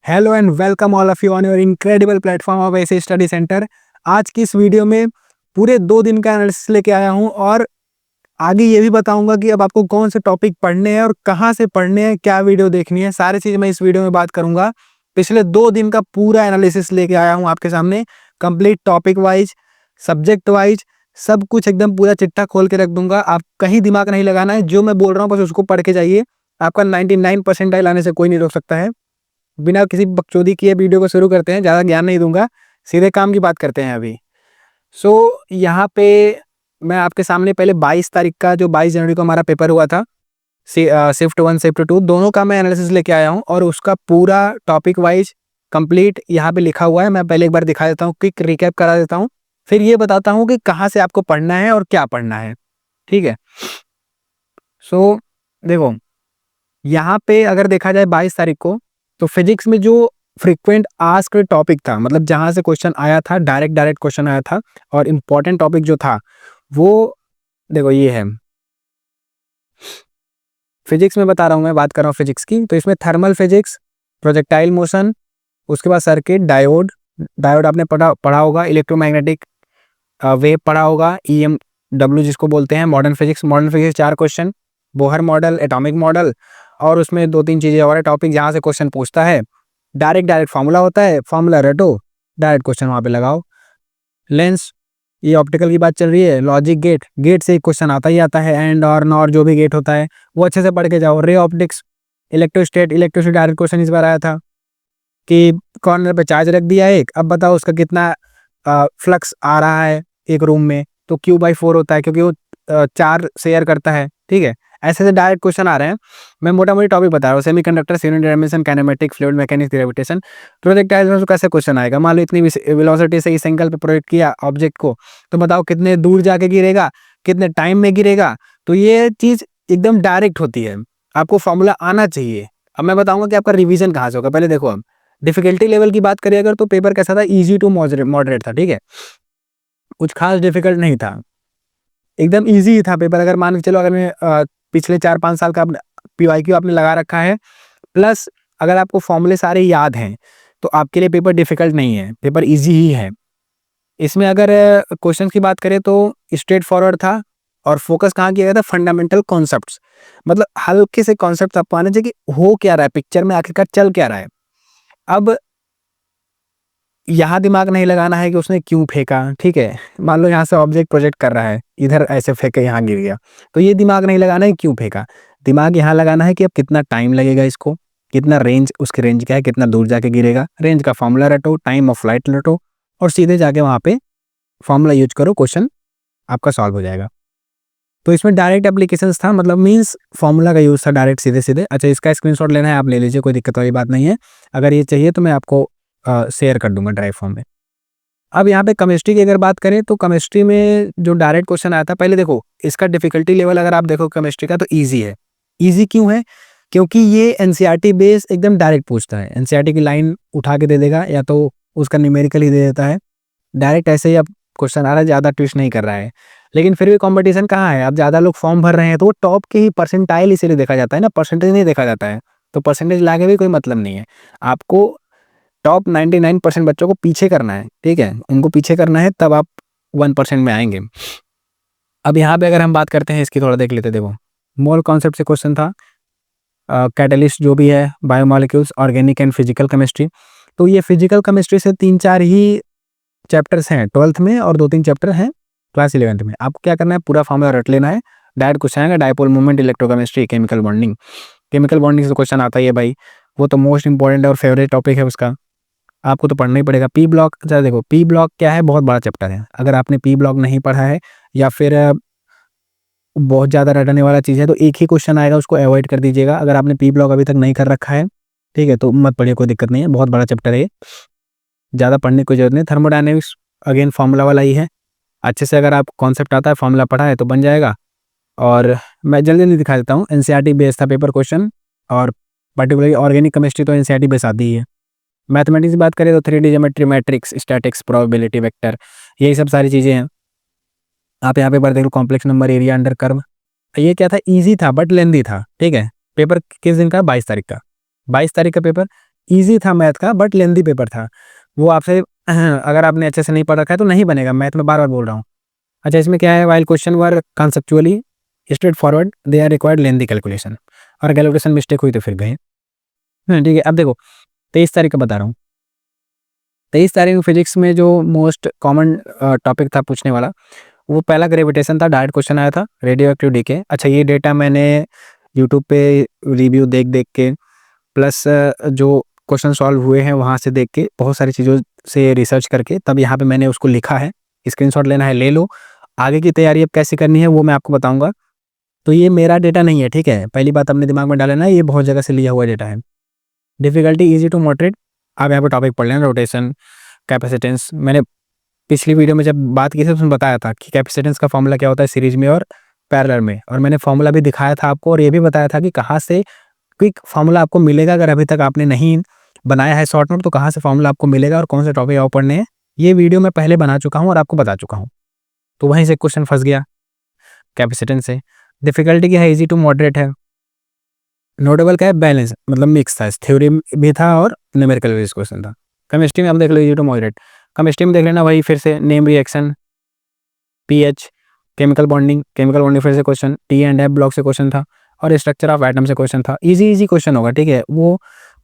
Hello and welcome all of you on your incredible platform of ऐसे study centre. आज की इस video में पूरे 2 दिन का एनालिसिस लेके आया हूं और आगे ये भी बताऊंगा कि अब आपको कौन से टॉपिक पढ़ने हैं और कहां से पढ़ने हैं, क्या वीडियो देखनी है, सारी चीज मैं इस वीडियो में बात करूंगा। पिछले 2 दिन का पूरा एनालिसिस लेके आया हूं आपके सामने, complete topic wise, subject wise, सब कुछ एकदम पूरा चिट्ठा खोल के रख दूंगा। आप कहीं दिमाग नहीं लगाना है, जो मैं बोल रहा हूँ बस उसको पढ़ के जाइए। आपका 99% आने से कोई नहीं रोक सकता है। बिना किसी बकचोदी किए वीडियो को शुरू करते हैं, ज़्यादा ज्ञान नहीं दूंगा, सीधे काम की बात करते हैं अभी। यहाँ पे मैं आपके सामने पहले 22 तारीख का, जो 22 जनवरी को हमारा पेपर हुआ था, शिफ्ट 1 शिफ्ट 2 दोनों का मैं एनालिसिस लेके आया हूँ और उसका पूरा टॉपिक वाइज कंप्लीट यहाँ पे लिखा हुआ है। मैं पहले एक बार दिखा देता हूँ, क्विक रिकैप करा देता हूँ, फिर ये बताता हूँ कि कहाँ से आपको पढ़ना है और क्या पढ़ना है। ठीक है, देखो यहाँ पे अगर देखा जाए 22 तारीख को, तो फिजिक्स में जो फ्रीक्वेंट आस्क्ड टॉपिक था, मतलब जहां से क्वेश्चन आया था, डायरेक्ट क्वेश्चन आया था और इम्पोर्टेंट टॉपिक जो था वो देखो ये है। फिजिक्स में बता रहा हूँ, मैं बात कर रहा हूँ फिजिक्स की, तो इसमें थर्मल फिजिक्स, प्रोजेक्टाइल मोशन, उसके बाद सर्किट, डायोड डायोड आपने पढ़ा होगा, इलेक्ट्रोमैग्नेटिक वेव पढ़ा होगा, EMW जिसको बोलते हैं, modern physics 4 question, Bohr model, atomic model, और उसमें 2-3 चीज़ें और है टॉपिक जहाँ से क्वेश्चन पूछता है। डायरेक्ट फार्मूला होता है, फार्मूला रटो, डायरेक्ट क्वेश्चन वहाँ पे लगाओ। लेंस, ये ऑप्टिकल की बात चल रही है। लॉजिक गेट, गेट से एक क्वेश्चन आता ही आता है, एंड और नॉर जो भी गेट होता है वो अच्छे से पढ़ के जाओ। रे ऑप्टिक्स, इलेक्ट्रोस्टेट डायरेक्ट क्वेश्चन इस बार आया था कि कॉर्नर पे चार्ज रख दिया एक, अब बताओ उसका कितना फ्लक्स आ रहा है एक रूम में, तो Q/4 होता है क्योंकि वो 4 शेयर करता है। ठीक है, ऐसे डायरेक्ट क्वेश्चन आ रहे हैं। मैं मोटा मोटी टॉपिक बता रहा हूँ, semiconductor, unit dimension, kinematic, fluid mechanics, gravitation. Projectile में कैसे क्वेश्चन आएगा, मान लो इतनी वेलोसिटी से इस एंगल पे प्रोजेक्ट किया ऑब्जेक्ट को, तो बताओ कितने दूर जाके गिरेगा, कितने टाइम में गिरेगा। तो ये चीज एकदम डायरेक्ट होती है, आपको फॉर्मूला आना चाहिए। अब मैं बताऊंगा कि आपका रिवीजन कहाँ से होगा। पहले देखो, अब डिफिकल्टी लेवल की बात करें अगर, तो पेपर कैसा था, इजी टू मॉडरेट था। ठीक है, कुछ खास डिफिकल्ट नहीं था, एकदम इजी था पेपर। अगर मान के चलो, अगर मैं पिछले 4-5 साल का PYQ आपने लगा रखा है, प्लस अगर आपको फॉर्मूले सारे याद हैं, तो आपके लिए पेपर डिफिकल्ट नहीं है, पेपर इजी ही है। इसमें अगर क्वेश्चन की बात करें तो स्ट्रेट फॉरवर्ड था और फोकस कहाँ किया गया था, फंडामेंटल कॉन्सेप्ट्स, मतलब हल्के से कॉन्सेप्ट आपको आने चाहिए कि हो क्या रहा है, पिक्चर में आखिरकार चल क्या रहा है। अब यहाँ दिमाग नहीं लगाना है कि उसने क्यों फेंका। ठीक है, मान लो यहाँ से ऑब्जेक्ट प्रोजेक्ट कर रहा है, इधर ऐसे फेंके, यहाँ गिर गया, तो ये दिमाग नहीं लगाना है क्यों फेंका। दिमाग यहाँ लगाना है कि अब कितना टाइम लगेगा इसको, कितना रेंज, उसकी रेंज क्या है, कितना दूर जाके गिरेगा। रेंज का फॉर्मूला रटो, टाइम ऑफ फ्लाइट रटो और सीधे जाके वहाँ पे फॉर्मूला यूज करो, क्वेश्चन आपका सॉल्व हो जाएगा। तो इसमें डायरेक्ट एप्लीकेशंस था, मतलब मीन्स फॉर्मूला का यूज था डायरेक्ट, सीधे सीधे। अच्छा, इसका स्क्रीनशॉट लेना है आप ले लीजिए, कोई दिक्कत वाली बात नहीं है। अगर ये चाहिए तो मैं आपको शेयर कर दूंगा ड्राइव फॉर्म में। अब यहाँ पे केमिस्ट्री की अगर बात करें, तो केमिस्ट्री में जो डायरेक्ट क्वेश्चन आया था, पहले देखो इसका डिफिकल्टी लेवल अगर आप देखो केमिस्ट्री का, तो ईजी है। ईजी क्यों है, क्योंकि ये एनसीईआरटी बेस एकदम डायरेक्ट पूछता है। एनसीईआरटी की लाइन उठा के दे देगा, या तो उसका न्यूमेरिकल ही दे देता है, डायरेक्ट ऐसे ही अब क्वेश्चन आ रहा है, ज़्यादा ट्विस्ट नहीं कर रहा है। लेकिन फिर भी कंपटीशन कहाँ है, अब ज़्यादा लोग फॉर्म भर रहे हैं, तो वो टॉप के ही परसेंटाइल इसीलिए देखा जाता है ना, परसेंटेज नहीं देखा जाता है। तो परसेंटेज लाके भी कोई मतलब नहीं है, आपको टॉप 99% बच्चों को पीछे करना है। ठीक है, उनको पीछे करना है, तब आप 1% में आएंगे। अब यहाँ पे अगर हम बात करते हैं इसकी, थोड़ा देख लेते। देखो, मोल कॉन्सेप्ट से क्वेश्चन था, कैटलिस्ट जो भी है, biomolecules, organic and physical chemistry. तो ये फिजिकल केमिस्ट्री से 3-4 ही चैप्टर्स हैं 12th में, और 2-3 चैप्टर हैं क्लास 11th में। आपको क्या करना है, पूरा फॉर्मूला रट लेना है। डायरेक्ट क्वेश्चन आएगा, dipole movement, electrochemistry, chemical bonding. Chemical bonding से क्वेश्चन आता ही है भाई, वो तो मोस्ट इंपॉर्टेंट और फेवरेट टॉपिक है उसका, आपको तो पढ़ना ही पड़ेगा। पी ब्लॉक, अच्छा देखो पी ब्लॉक क्या है, बहुत बड़ा चैप्टर है। अगर आपने पी ब्लॉक नहीं पढ़ा है, या फिर बहुत ज़्यादा रटने वाला चीज़ है, तो एक ही क्वेश्चन आएगा, उसको अवॉइड कर दीजिएगा। अगर आपने पी ब्लॉक अभी तक नहीं कर रखा है, ठीक है, तो मत पढ़िए, कोई दिक्कत नहीं है, बहुत बड़ा चैप्टर है, ज़्यादा पढ़ने की कोई जरूरत नहीं। थर्मोडायनेमिक्स अगेन फार्मूला वाला ही है, अच्छे से अगर आप कॉन्सेप्ट आता है, फार्मूला पढ़ा है तो बन जाएगा। और मैं जल्दी जल्दी दिखा देता हूँ, एनसीईआरटी बेस था पेपर क्वेश्चन, और पर्टिकुलरली ऑर्गेनिक केमिस्ट्री तो एनसीईआरटी बेस आती ही है। मैथमेटिक्स की बात करें तो 3D geometry, matrix, statics, probability, vector, यही सब सारी चीज़ें हैं। आप यहाँ पे पर देख लो, complex number, area under curve. ये क्या था, इजी था बट लेंदी था। ठीक है, पेपर किस दिन का, 22 तारीख का, 22 तारीख का पेपर। ईज़ी था मैथ का, बट लेंथी पेपर था। वो आपसे अगर आपने अच्छे से नहीं पढ़ रखा है तो नहीं बनेगा, मैथ में बार-बार बोल रहा हूँ। अच्छा, इसमें क्या है, while question were conceptually straight forward they are required lengthy calculation, और कैलकुलेशन मिस्टेक हुई तो फिर गए। ठीक है, अब देखो 23 तारीख का बता रहा हूँ। 23 तारीख को फिजिक्स में जो मोस्ट कॉमन टॉपिक था पूछने वाला, वो पहला ग्रेविटेशन था, डायरेक्ट क्वेश्चन आया था, रेडियो एक्टिव डीके। अच्छा, ये डेटा मैंने यूट्यूब पे रिव्यू देख के प्लस जो क्वेश्चन सॉल्व हुए हैं वहाँ से देख के, बहुत सारी चीज़ों से रिसर्च करके तब यहाँ पे मैंने उसको लिखा है। स्क्रीनशॉट लेना है ले लो। आगे की तैयारी अब कैसे करनी है वो मैं आपको बताऊँगा। तो ये मेरा डेटा नहीं है, ठीक है? पहली बात अपने दिमाग में डाल लेना, ये बहुत जगह से लिया हुआ डेटा है। डिफ़िकल्टी ईज़ी टू मॉडरेट, आप यहाँ पे टॉपिक पढ़ लेना, रोटेशन, कैपेसिटेंस। मैंने पिछली वीडियो में जब बात की थी तो उसमें बताया था कि कैपेसिटेंस का फॉर्मूला क्या होता है सीरीज में और पैरेलल में, और मैंने फॉर्मूला भी दिखाया था आपको, और ये भी बताया था कि कहाँ से क्विक फॉर्मूला आपको मिलेगा। अगर अभी तक आपने नहीं बनाया है शॉर्ट नोट तो कहाँ से फॉर्मूला आपको मिलेगा और कौन से टॉपिक आपको पढ़ने हैं, ये वीडियो मैं पहले बना चुका हूँ और आपको बता चुका हूँ। तो वहीं से क्वेश्चन फंस गया कैपेसिटेंस से। डिफिकल्टी क्या है, ईजी टू मॉडरेट है। नोटेबल क्या है, बैलेंस, मतलब मिक्स था, थ्योरी भी था और न्यूमेरिकल बेस्ड क्वेश्चन था। केमिस्ट्री में आप देख लो ईजी टू मॉडरेट। केमिस्ट्री में देख लेना वही फिर से, name reaction, pH, chemical bonding फिर से question, T and F block से क्वेश्चन था, और स्ट्रक्चर ऑफ एटम से क्वेश्चन था। इजी क्वेश्चन होगा, ठीक है? वो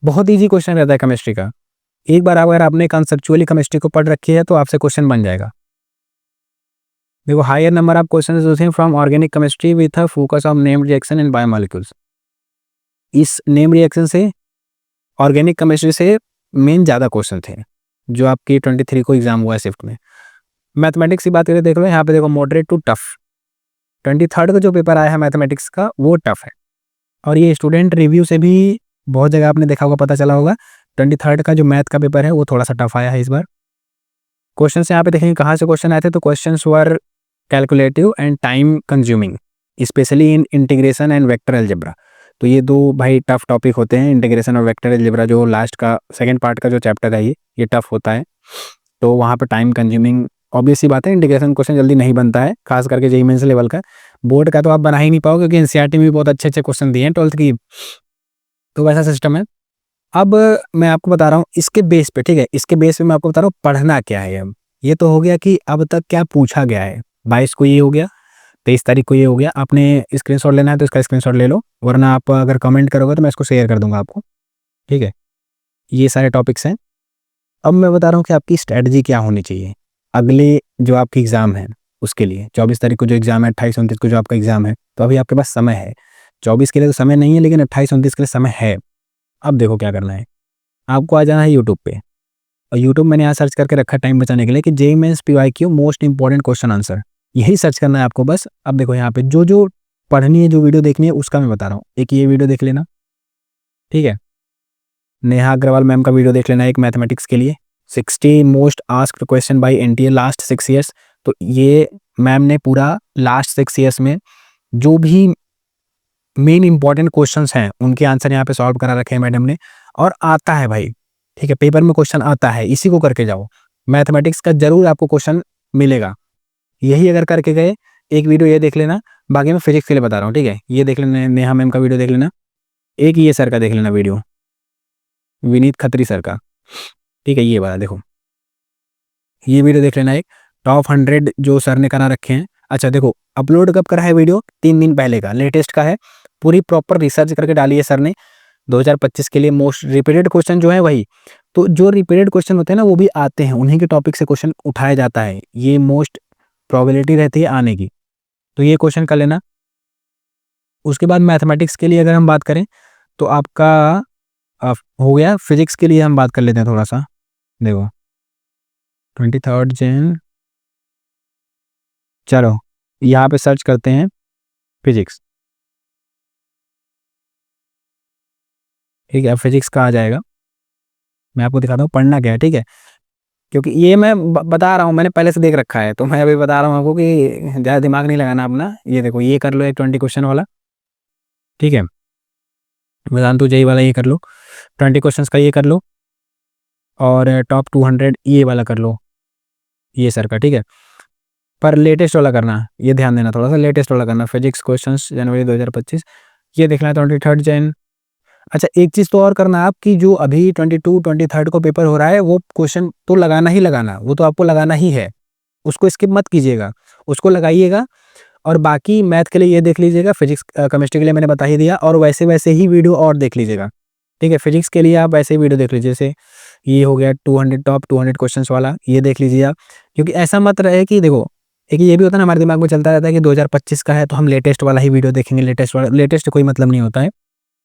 बहुत ईजी क्वेश्चन रहता है केमिस्ट्री का। एक बार अगर आपने कंसेप्चुअली केमिस्ट्री को पढ़ रखी है तो आपसे क्वेश्चन बन जाएगा। देखो, higher number of questions using from organic chemistry with a focus on name reaction in biomolecules. इस नेम रिएक्शन से, ऑर्गेनिक केमिस्ट्री से मेन ज़्यादा क्वेश्चन थे जो आपकी 23 को एग्जाम हुआ है शिफ्ट में। मैथमेटिक्स की बात करें, देख लो यहाँ पे, देखो मॉडरेट टू टफ। 23 का जो पेपर आया है मैथमेटिक्स का वो टफ है, और ये स्टूडेंट रिव्यू से भी बहुत जगह आपने देखा होगा, पता चला होगा। 23 का जो मैथ का पेपर है वो थोड़ा सा टफ आया है इस बार। क्वेश्चन यहाँ पे देखेंगे कहाँ से क्वेश्चन आए थे, तो question were calculative and time consuming, specially in integration and vector algebra. तो ये दो भाई टफ टॉपिक होते हैं, इंटीग्रेशन और वेक्टर अलजेब्रा, जो लास्ट का सेकंड पार्ट का जो चैप्टर है ये टफ होता है। तो वहाँ पे टाइम कंज्यूमिंग, ऑब्वियस सी बात है, इंटीग्रेशन क्वेश्चन जल्दी नहीं बनता है, खास करके जेईई मेंस लेवल का। बोर्ड का तो आप बना ही नहीं पाओगे, क्योंकि एनसीईआरटी में भी बहुत अच्छे अच्छे क्वेश्चन दिए हैं 12th की, तो वैसा सिस्टम है। अब मैं आपको बता रहा हूँ इसके बेस पे, ठीक है? इसके बेस पे मैं आपको बता रहा हूँ पढ़ना क्या है। अब ये तो हो गया कि अब तक क्या पूछा गया है। 22 को ये हो गया, 23 तारीख को ये हो गया। आपने स्क्रीनशॉट लेना है तो इसका स्क्रीनशॉट ले लो, वरना आप अगर कमेंट करोगे तो मैं इसको शेयर कर दूंगा आपको, ठीक है? ये सारे टॉपिक्स हैं। अब मैं बता रहा हूँ कि आपकी स्ट्रैटेजी क्या होनी चाहिए अगले जो आपकी एग्ज़ाम है उसके लिए। 24 तारीख को जो एग्ज़ाम है, 28-29 को जो आपका एग्ज़ाम है, तो अभी आपके पास समय है। 24 के लिए तो समय नहीं है, लेकिन 28-29 के लिए समय है। अब देखो क्या करना है, आपको आ जाना है यूट्यूब पे, और यूट्यूब मैंने यहाँ सर्च करके रखा टाइम बचाने के लिए कि JEE mains PYQ most important question answer, यही सर्च करना है आपको बस। अब देखो यहाँ पे जो जो पढ़नी है, जो वीडियो देखनी है, उसका मैं बता रहा हूँ। एक ये वीडियो देख लेना, ठीक है? नेहा अग्रवाल मैम का वीडियो देख लेना एक मैथमेटिक्स के लिए, 60 most asked question by NTA last 6 years. तो ये मैम ने पूरा लास्ट 6 ईयर्स में जो भी मेन इंपॉर्टेंट क्वेश्चंस हैं उनके आंसर यहाँ पे सॉल्व करा रखे हैं मैडम ने, और आता है भाई, ठीक है? पेपर में क्वेश्चन आता है, इसी को करके जाओ। मैथमेटिक्स का जरूर आपको क्वेश्चन मिलेगा, यही अगर करके गए। एक वीडियो ये देख लेना, बाकी मैं फिजिक्स के लिए बता रहा हूँ, ठीक है? ये देख लेना, नेहा मैम का वीडियो देख लेना, एक ये सर का देख लेना वीडियो, विनीत खत्री सर का, ठीक है? ये वाला देखो, ये वीडियो देख लेना, एक टॉप 100 जो सर ने करा रखे हैं। अच्छा देखो, अपलोड कब करा है वीडियो, 3 दिन पहले का, लेटेस्ट का है। पूरी प्रॉपर रिसर्च करके डाली है सर ने 2025 के लिए। मोस्ट रिपीटेड क्वेश्चन जो है वही, तो जो रिपीटेड क्वेश्चन होते हैं ना वो भी आते हैं, उन्हीं के टॉपिक से क्वेश्चन उठाया जाता है, ये मोस्ट प्रोबेबिलिटी रहती है आने की। तो ये क्वेश्चन कर लेना। उसके बाद मैथमेटिक्स के लिए अगर हम बात करें तो आपका हो गया। फिजिक्स के लिए हम बात कर लेते हैं थोड़ा सा। देखो 23 जैन, चलो यहाँ पे सर्च करते हैं फिजिक्स, ठीक है? फिजिक्स का आ जाएगा, मैं आपको दिखाता हूँ पढ़ना क्या है, ठीक है? क्योंकि ये मैं बता रहा हूँ, मैंने पहले से देख रखा है, तो मैं अभी बता रहा हूँ आपको कि ज़्यादा दिमाग नहीं लगाना अपना। ये देखो, ये कर लो एक 20 क्वेश्चन वाला, ठीक है? वेदांतु जेईई वाला ये कर लो, 20 क्वेश्चंस का ये कर लो, और टॉप 200 ये वाला कर लो, ये सर का, ठीक है? पर लेटेस्ट वाला करना, ये ध्यान देना, थोड़ा सा लेटेस्ट वाला करना। फिजिक्स क्वेश्चंस जनवरी 2025, ये देखना है 23 जैन। अच्छा, एक चीज़ तो और करना आप कि जो अभी 22, 23 को पेपर हो रहा है, वो क्वेश्चन तो लगाना ही लगाना, वो तो आपको लगाना ही है। उसको स्किप मत कीजिएगा, उसको लगाइएगा। और बाकी मैथ के लिए ये देख लीजिएगा, फिजिक्स केमिस्ट्री के लिए मैंने बता ही दिया, और वैसे-वैसे ही वीडियो और देख लीजिएगा, ठीक है? फिजिक्स के लिए आप ऐसे ही वीडियो देख लीजिए, जैसे ये हो गया 200 टॉप 200 क्वेश्चंस वाला, ये देख लीजिए आप। क्योंकि ऐसा मत रहे कि देखो, एक ये भी होता है ना, हमारे दिमाग में चलता रहता है कि 2025 का है तो हम लेटेस्ट वाला ही वीडियो देखेंगे, लेटेस्ट कोई मतलब नहीं होता है।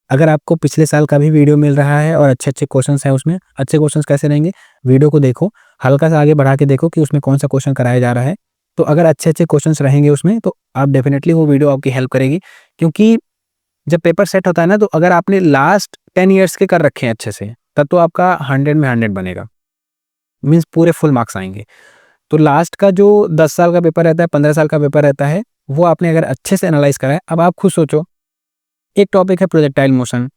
अगर आपको पिछले साल का भी वीडियो मिल रहा है और अच्छे-अच्छे क्वेश्चंस हैं उसमें, अच्छे क्वेश्चंस कैसे रहेंगे? वीडियो को देखो, हल्का-सा आगे बढ़ा के देखो कि उसमें कौन-सा क्वेश्चन कराया जा रहा है। तो अगर अच्छे-अच्छे क्वेश्चंस रहेंगे उसमें, तो आप डेफिनिटली वो वीडियो आपकी हेल्प करेगी। क्योंकि जब पेपर सेट होता है ना, तो अगर आपने लास्ट 10 इयर्स के कर रखे हैं अच्छे से, तब तो आपका 100 में 100 बनेगा। मीन्स पूरे फुल मार्क्स आएँगे। तो लास्ट का जो 10 साल का पेपर रहता है, 15 साल का पेपर रहता है, वो आपने अगर अच्छे से एनालाइज़ करा है, अब आप खुद सोचो, एक टॉपिक है प्रोजेक्टाइल मोशन,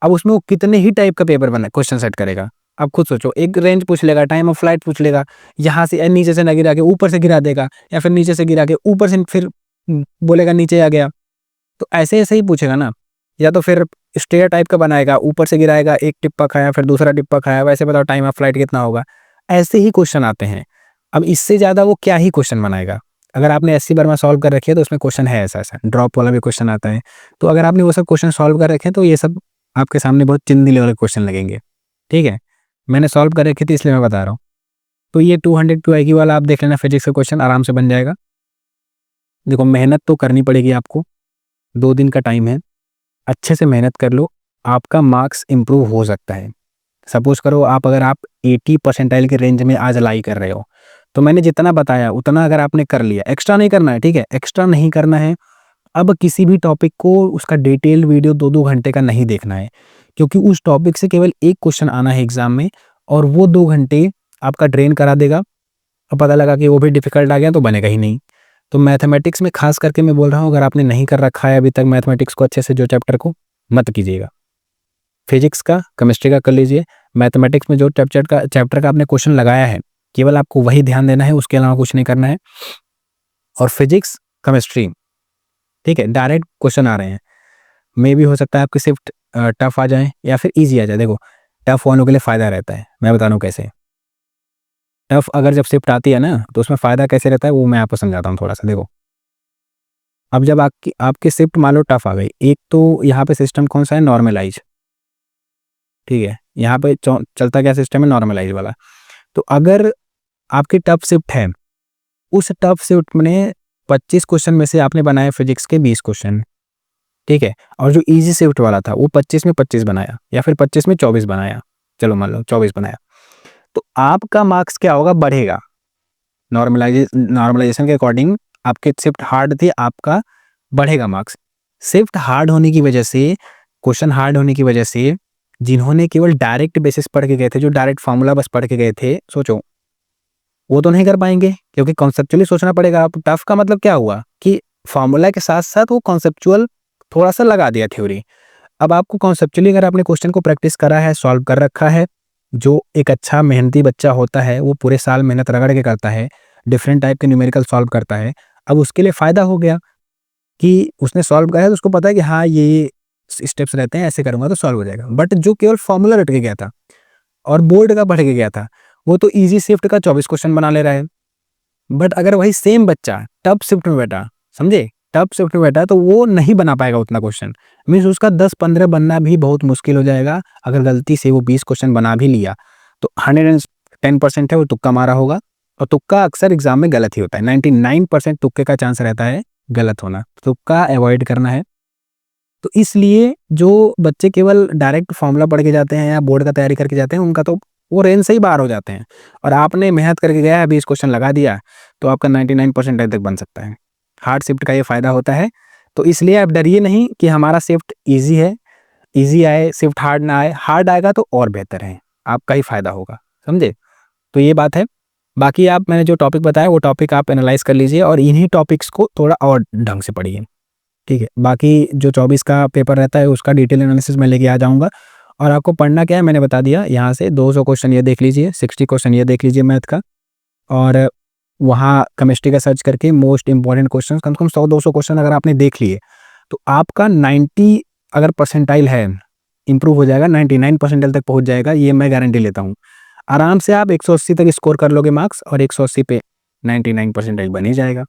अब उसमें वो कितने ही टाइप का पेपर बना क्वेश्चन सेट करेगा। आप खुद सोचो, एक रेंज पूछ लेगा, टाइम ऑफ फ्लाइट पूछ लेगा, यहाँ से नीचे से ना गिरा के ऊपर से गिरा देगा, या फिर नीचे से गिरा के ऊपर से फिर बोलेगा नीचे आ गया। तो ऐसे-ऐसे ही पूछेगा ना, या तो फिर स्टेयर टाइप का बनाएगा, ऊपर से गिराएगा, एक टिप्पा खाया, फिर दूसरा टिप्पा खाया, वैसे बताओ टाइम ऑफ फ्लाइट कितना होगा? ऐसे ही क्वेश्चन आते हैं। अब इससे ज़्यादा वो क्या ही क्वेश्चन बनाएगा? अगर आपने एससी वर्मा सॉल्व कर रखी है, तो उसमें क्वेश्चन है ऐसा-ऐसा, ड्रॉप वाला भी क्वेश्चन आता है। तो अगर आपने वो सब क्वेश्चन सॉल्व कर रखे हैं, तो ये सब आपके सामने बहुत चिंदी लेवल के क्वेश्चन लगेंगे, ठीक है? मैंने सॉल्व कर रखी थी इसलिए मैं बता रहा हूँ। तो ये 200 IQ वाला आप देख लेना, फिजिक्स का क्वेश्चन आराम से बन जाएगा। देखो, मेहनत तो करनी पड़ेगी आपको, 2 दिन का टाइम है, अच्छे से मेहनत कर लो, आपका मार्क्स इम्प्रूव हो सकता है। सपोज़ करो अगर आप 80 परसेंटाइल के रेंज में आज लाई कर रहे हो, तो मैंने जितना बताया उतना अगर आपने कर लिया, एक्स्ट्रा नहीं करना है, ठीक है? एक्स्ट्रा नहीं करना है। अब किसी भी टॉपिक को उसका डिटेल्ड वीडियो 2-2 घंटे का नहीं देखना है, क्योंकि उस टॉपिक से केवल एक क्वेश्चन आना है एग्ज़ाम में, और वो 2 घंटे आपका ड्रेन करा देगा, और पता लगा कि वो भी डिफ़िकल्ट आ गया तो बनेगा ही नहीं। तो मैथमेटिक्स में ख़ास करके मैं बोल रहा हूँ, अगर आपने नहीं कर रखा है अभी तक मैथमेटिक्स को अच्छे से, जो चैप्टर को, मत कीजिएगा। फिजिक्स का, केमिस्ट्री का कर लीजिए। मैथमेटिक्स में जो चैप्टर का आपने क्वेश्चन लगाया है, केवल आपको वही ध्यान देना है, उसके अलावा कुछ नहीं करना है। और फिजिक्स, केमिस्ट्री, ठीक है, डायरेक्ट क्वेश्चन आ रहे हैं। मे भी हो सकता है आपकी शिफ्ट टफ आ जाए या फिर ईज़ी आ जाए। देखो, टफ वालों के लिए फ़ायदा रहता है, मैं बता रहा हूँ कैसे। टफ अगर जब शिफ्ट आती है ना, तो उसमें फ़ायदा कैसे रहता है वो मैं आपको समझाता हूँ थोड़ा-सा। देखो, अब जब आपकी आपकी शिफ्ट मान लो टफ आ गई, एक तो यहाँ पे सिस्टम कौन-सा है, नॉर्मलाइज़, ठीक है? यहाँ पे चलता क्या सिस्टम है, नॉर्मलाइज़ वाला। तो अगर आपकी टफ शिफ्ट है, उस टफ शिफ्ट में 25 क्वेश्चन में से आपने बनाए फिजिक्स के 20 क्वेश्चन, ठीक है? और जो ईज़ी शिफ्ट वाला था, वो 25 में 25 बनाया, या फिर 25 में 24 बनाया। चलो मान लो 24 बनाया। तो आपका मार्क्स क्या होगा, बढ़ेगा। नॉर्मलाइजेशन के अकॉर्डिंग आपकी शिफ्ट हार्ड थी, आपका बढ़ेगा मार्क्स। शिफ्ट हार्ड होने की वजह से, क्वेश्चन हार्ड होने की वजह से, जिन्होंने केवल डायरेक्ट बेसिस पढ़ के गए थे, जो डायरेक्ट फार्मूला बस पढ़ के गए थे, सोचो, वो तो नहीं कर पाएँगे, क्योंकि कॉन्सेप्चुअली सोचना पड़ेगा। अब टफ का मतलब क्या हुआ कि फार्मूला के साथ-साथ वो कॉन्सेप्चुअल थोड़ा-सा लगा दिया थ्योरी। अब आपको कॉन्सेप्चुअली अगर आपने क्वेश्चन को प्रैक्टिस करा है, सॉल्व कर रखा है, जो एक अच्छा मेहनती बच्चा होता है, वो पूरे साल मेहनत रगड़ के करता है, डिफरेंट टाइप के न्यूमेरिकल सॉल्व करता है। अब उसके लिए फ़ायदा हो गया कि उसने सॉल्व करा है, तो उसको पता है कि हाँ, ये स्टेप्स रहते हैं, ऐसे करूँगा तो सॉल्व हो जाएगा। बट जो केवल फार्मूला रट के गया था और बोर्ड का पढ़ के गया था, वो तो ईज़ी शिफ्ट का 24 क्वेश्चन बना ले रहा है। बट अगर वही सेम बच्चा टफ शिफ्ट में बैठा, समझे? टफ शिफ्ट में बैठा, तो वो नहीं बना पाएगा उतना क्वेश्चन। मीन्स उसका 10-15 बनना भी बहुत मुश्किल हो जाएगा। अगर गलती से वो 20 क्वेश्चन बना भी लिया, तो 110% है वो तुक्का मारा होगा, और तुक्का अक्सर एग्ज़ाम में गलत ही होता है। 99% तुक्के का चांस रहता है गलत होना। तुक्का अवॉइड करना है। तो इसलिए जो बच्चे केवल डायरेक्ट फॉर्मूला पढ़ के जाते हैं या बोर्ड का तैयारी करके जाते हैं, उनका तो वो रेंज से ही बाहर हो जाते हैं। और आपने मेहनत करके गया है, 20 क्वेश्चन लगा दिया, तो आपका 99% तक बन सकता है। हार्ड शिफ्ट का ये फ़ायदा होता है। तो इसलिए आप डरिए नहीं कि हमारा शिफ्ट ईज़ी है, ईज़ी आए, शिफ्ट हार्ड ना आए। हार्ड आएगा तो और बेहतर है, आपका ही फ़ायदा होगा, समझे? तो ये बात है। बाकी आप, मैंने जो टॉपिक बताया, वो टॉपिक आप एनालाइज़ कर लीजिए, और इन्हीं टॉपिक्स को थोड़ा और ढंग से पढ़िए। ठीक है, बाकी जो 24 का पेपर रहता है, उसका डिटेल एनालिसिस मैं लेके आ जाऊँगा। और आपको पढ़ना क्या है मैंने बता दिया। यहाँ से 200 क्वेश्चन ये देख लीजिए, 60 क्वेश्चन ये देख लीजिए मैथ का, और वहाँ केमिस्ट्री का सर्च करके मोस्ट इंपॉर्टेंट क्वेश्चन, कम से कम 100-200 क्वेश्चन अगर आपने देख लिए, तो आपका 90 अगर परसेंटाइल है, इंप्रूव हो जाएगा, 99 परसेंटाइल तक पहुँच जाएगा, ये मैं गारंटी लेता हूँ। आराम से आप 180 तक स्कोर कर लोगे मार्क्स और 180 पे 99 परसेंटाइल बन ही जाएगा।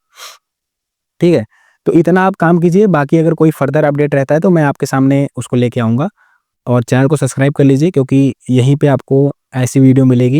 ठीक है, तो इतना आप काम कीजिए, बाकी अगर कोई फर्दर अपडेट रहता है तो मैं आपके सामने उसको लेके आऊँगा। और चैनल को सब्सक्राइब कर लीजिए, क्योंकि यहीं पे आपको ऐसी वीडियो मिलेगी